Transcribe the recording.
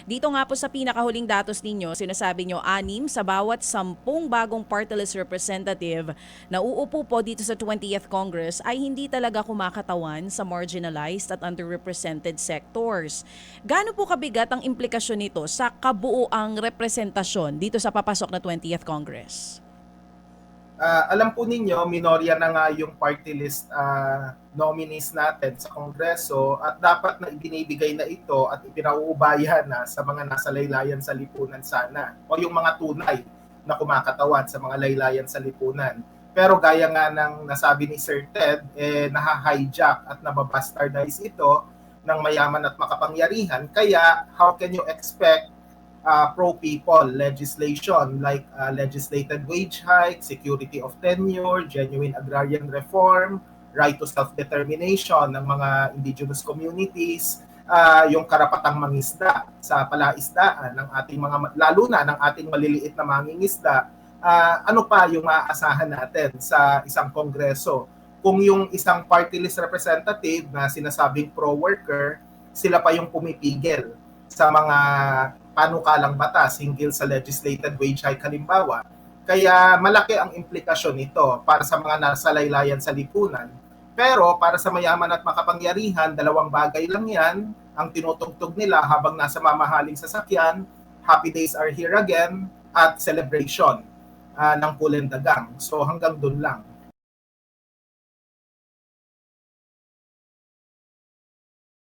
Dito nga po sa pinakahuling datos ninyo, sinasabi nyo 6 sa bawat 10 bagong party list representative na uupo po dito sa 20th Congress ay hindi talaga kumakatawan sa marginalized at underrepresented sectors. Gaano po kabigat ang implikasyon nito sa kabuuang representasyon dito sa papasok na 20th Congress? Alam po ninyo, minorya na nga yung party list nominees natin sa Kongreso at dapat na ibinibigay na ito at ipinauubayan na sa mga nasa laylayan sa lipunan sana o yung mga tunay na kumakatawan sa mga laylayan sa lipunan. Pero gaya nga ng nasabi ni Sir Ted, naha-hijack at nababastardize ito ng mayaman at makapangyarihan. Kaya how can you expect pro-people legislation like legislated wage hike, security of tenure, genuine agrarian reform, right to self-determination ng mga indigenous communities, yung karapatang mangisda sa palaisdaan ng ating mga, lalo na ng ating maliliit na mangingisda, ano pa yung maaasahan natin sa isang kongreso? Kung yung isang party list representative na sinasabing pro-worker, sila pa yung pumipigil sa mga panukalang batas hinggil sa legislated wage hike halimbawa. Kaya malaki ang implikasyon nito para sa mga nasa laylayan sa lipunan. Pero para sa mayaman at makapangyarihan, dalawang bagay lang yan ang tinutugtog nila habang nasa mamahaling sasakyan, happy days are here again, at celebration ng Pulendagang. So hanggang dun lang.